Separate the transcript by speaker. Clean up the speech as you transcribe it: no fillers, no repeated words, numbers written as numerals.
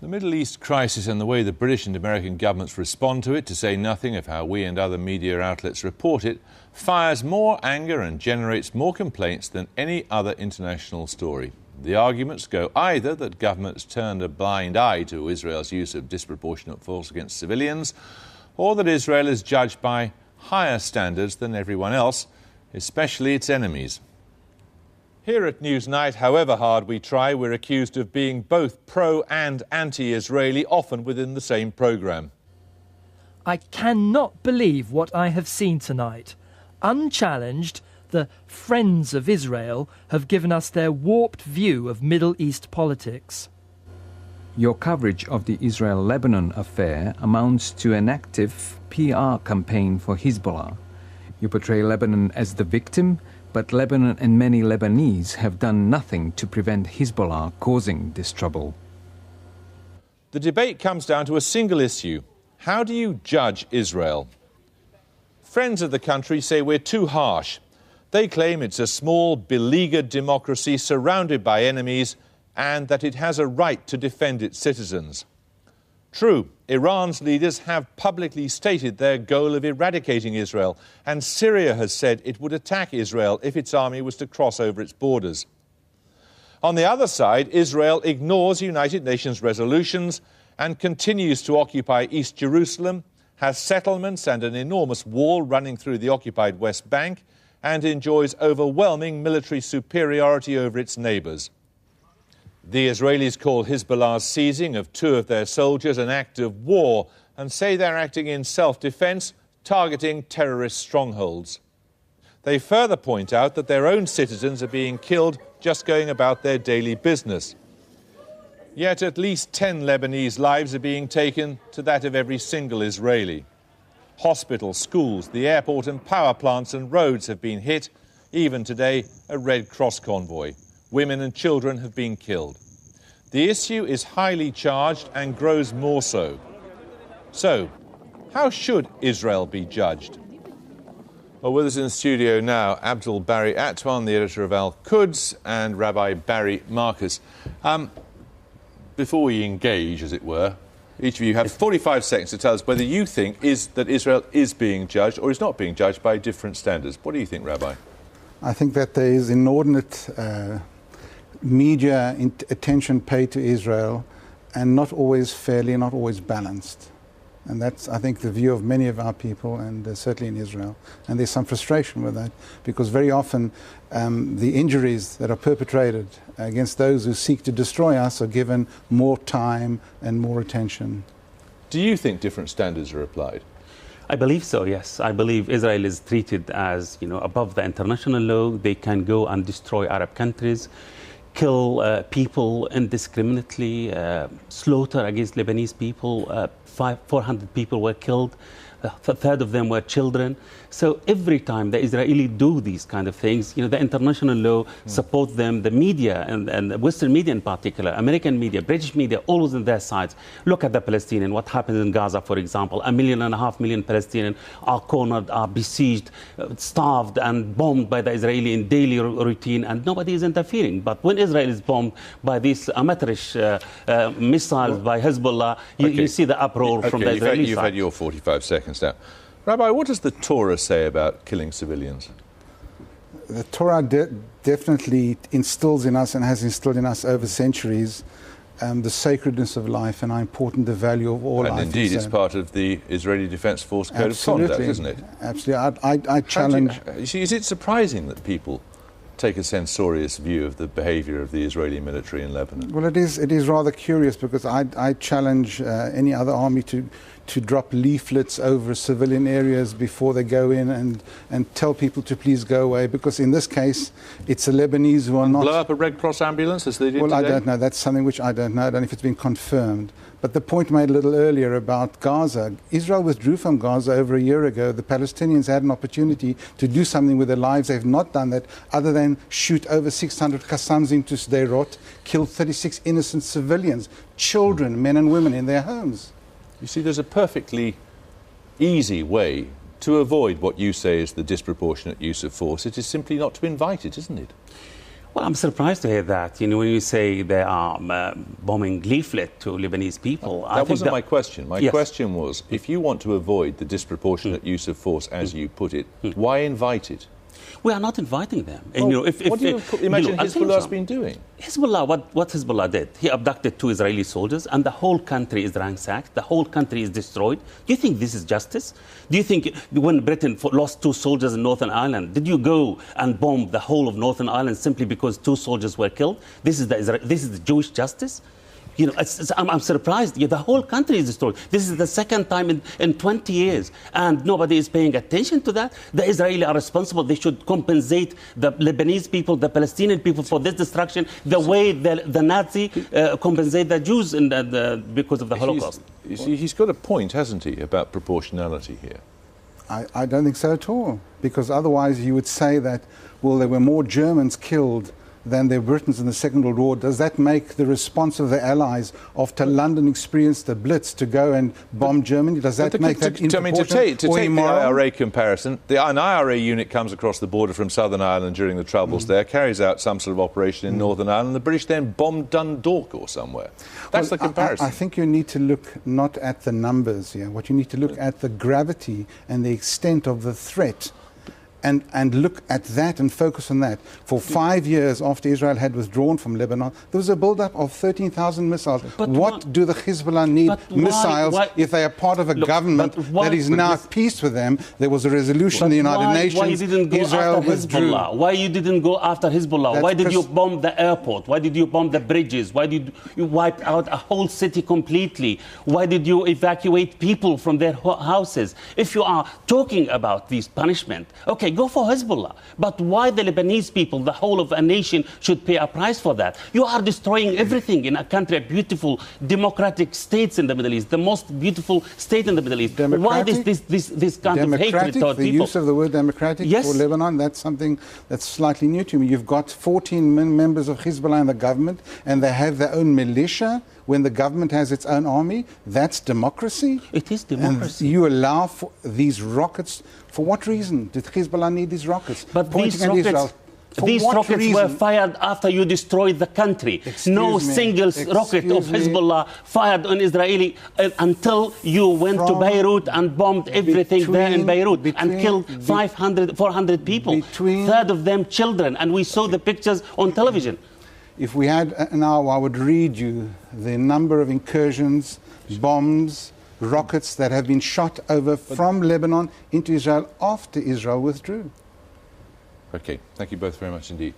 Speaker 1: The Middle East crisis and the way the British and American governments respond to it, to say nothing of how we and other media outlets report it, fires more anger and generates more complaints than any other international story. The arguments go either that governments turned a blind eye to Israel's use of disproportionate force against civilians, or that Israel is judged by higher standards than everyone else, especially its enemies. Here at Newsnight, however hard we try, we're accused of being both pro and anti-Israeli, often within the same programme.
Speaker 2: I cannot believe what I have seen tonight. Unchallenged, the Friends of Israel have given us their warped view of Middle East politics.
Speaker 3: Your coverage of the Israel-Lebanon affair amounts to an active PR campaign for Hezbollah. You portray Lebanon as the victim, but Lebanon and many Lebanese have done nothing to prevent Hezbollah causing this trouble.
Speaker 1: The debate comes down to a single issue. How do you judge Israel? Friends of the country say we're too harsh. They claim it's a small, beleaguered democracy surrounded by enemies and that it has a right to defend its citizens. True, Iran's leaders have publicly stated their goal of eradicating Israel, and Syria has said it would attack Israel if its army was to cross over its borders. On the other side, Israel ignores United Nations resolutions and continues to occupy East Jerusalem, has settlements and an enormous wall running through the occupied West Bank, and enjoys overwhelming military superiority over its neighbours. The Israelis call Hezbollah's seizing of 2 of their soldiers an act of war and say they're acting in self-defence, targeting terrorist strongholds. They further point out that their own citizens are being killed just going about their daily business. Yet at least 10 Lebanese lives are being taken to that of every single Israeli. Hospitals, schools, the airport and power plants and roads have been hit. Even today, a Red Cross convoy. Women and children have been killed. The issue is highly charged and grows more so. So, how should Israel be judged? Well, with us in the studio now, Abdul Barry Atwan, the editor of Al-Quds, and Rabbi Barry Marcus. Before we engage, as it were, each of you have 45 seconds to tell us whether you think that Israel is being judged or is not being judged by different standards. What do you think, Rabbi?
Speaker 4: I think that there is inordinate media attention paid to Israel, and not always fairly, not always balanced. And that's, I think, the view of many of our people, and certainly in Israel. And there's some frustration with that, because very often the injuries that are perpetrated against those who seek to destroy us are given more time and more attention.
Speaker 1: Do you think different standards are applied?
Speaker 5: I believe so, yes. I believe Israel is treated as, above the international law. They can go and destroy Arab countries, kill people indiscriminately, slaughter against Lebanese people. 400 people were killed. A third of them were children. So every time the Israeli do these kind of things, the international law supports them, the media, and Western media in particular, American media, British media, always on their sides. Look at the Palestinians, what happens in Gaza, for example. 1.5 million Palestinians are cornered, are besieged, starved and bombed by the Israeli in daily routine, and nobody is interfering. But when Israel is bombed by these amateurish missiles by Hezbollah, you see the uproar from the Israeli side.
Speaker 1: You've had your 45 seconds now. Rabbi, what does the Torah say about killing civilians?
Speaker 4: The Torah definitely instills in us and has instilled in us over centuries the sacredness of life and how important the value of all life is.
Speaker 1: And indeed, it's part of the Israeli Defence Force Code of Conduct, isn't it?
Speaker 4: Absolutely. I challenge...
Speaker 1: You see, is it surprising that people take a censorious view of the behaviour of the Israeli military in Lebanon?
Speaker 4: Well, it is rather curious, because I challenge any other army to drop leaflets over civilian areas before they go in and tell people to please go away, because in this case it's the Lebanese who are not...
Speaker 1: Blow up a Red Cross ambulance as they did today?
Speaker 4: I don't know. That's something which I don't know. I don't know if it's been confirmed. But the point made a little earlier about Gaza, Israel withdrew from Gaza over a year ago. The Palestinians had an opportunity to do something with their lives. They've not done that, other than shoot over 600 Qassams into Sderot, kill 36 innocent civilians, children, men and women in their homes.
Speaker 1: You see, there's a perfectly easy way to avoid what you say is the disproportionate use of force. It is simply not to invite it, isn't it?
Speaker 5: Well, I'm surprised to hear that. You know, when you say they are bombing leaflet to Lebanese people.
Speaker 1: That wasn't my question. My
Speaker 5: Yes.
Speaker 1: question was, if you want to avoid the disproportionate use of force, as you put it, why invite it?
Speaker 5: We are not inviting them. And,
Speaker 1: Well,
Speaker 5: you know, if
Speaker 1: what do you imagine
Speaker 5: I'll tell you
Speaker 1: Hezbollah's
Speaker 5: something.
Speaker 1: been doing?
Speaker 5: Hezbollah, what Hezbollah did, he abducted 2 Israeli soldiers and the whole country is ransacked, the whole country is destroyed. Do you think this is justice? Do you think when Britain lost 2 soldiers in Northern Ireland, did you go and bomb the whole of Northern Ireland simply because 2 soldiers were killed? This is the Jewish justice? You know, I'm surprised. Yeah, the whole country is destroyed. This is the second time in 20 years, and nobody is paying attention to that. The Israelis are responsible. They should compensate the Lebanese people, the Palestinian people for this destruction, the way the Nazi compensate the Jews because of the Holocaust.
Speaker 1: You see, he's got a point, hasn't he, about proportionality here?
Speaker 4: I don't think so at all, because otherwise you would say that, well, there were more Germans killed than there were Britons in the Second World War. Does that make the response of the Allies after London experienced the Blitz to go and bomb Germany? Does that make that
Speaker 1: to take the
Speaker 4: immoral?
Speaker 1: IRA comparison, an IRA unit comes across the border from Southern Ireland during the Troubles there, carries out some sort of operation in Northern Ireland. The British then bombed Dundalk or somewhere. That's the comparison.
Speaker 4: I think you need to look not at the numbers here. What you need to look at the gravity and the extent of the threat. And look at that and focus on that. For 5 years after Israel had withdrawn from Lebanon, there was a build-up of 13,000 missiles.
Speaker 5: But
Speaker 4: what do the Hezbollah need missiles if they are part of a government that is now at peace with them? There was a resolution in the United Nations.
Speaker 5: Why you didn't go
Speaker 4: Israel
Speaker 5: after
Speaker 4: withdrew.
Speaker 5: Hezbollah? Why you didn't go after Hezbollah?
Speaker 4: That's
Speaker 5: Why did you bomb the airport? Why did you bomb the bridges? Why did you wipe out a whole city completely? Why did you evacuate people from their houses? If you are talking about these punishment, okay, go for Hezbollah. But why the Lebanese people, the whole of a nation, should pay a price for that? You are destroying everything in a country, a beautiful democratic states in the Middle East, the most beautiful state in the Middle East. Why this kind of hatred toward
Speaker 4: the
Speaker 5: people?
Speaker 4: use of the word democratic
Speaker 5: Yes.
Speaker 4: for Lebanon, that's something that's slightly new to me. You've got 14 members of Hezbollah in the government, and they have their own militia when the government has its own army. That's democracy?
Speaker 5: It is democracy.
Speaker 4: And you allow for these rockets. For what reason did Hezbollah need these rockets?
Speaker 5: But
Speaker 4: pointing
Speaker 5: these
Speaker 4: at
Speaker 5: rockets,
Speaker 4: Israel? For
Speaker 5: these
Speaker 4: what
Speaker 5: rockets
Speaker 4: reason?
Speaker 5: were fired after you destroyed the country. No single rocket of Hezbollah fired on Israeli until you went to Beirut and bombed everything there in Beirut and killed 400 people, third of them children. And we saw the pictures on television.
Speaker 4: If we had an hour, I would read you the number of incursions, bombs, rockets that have been shot over from Lebanon into Israel after Israel withdrew.
Speaker 1: Okay, thank you both very much indeed.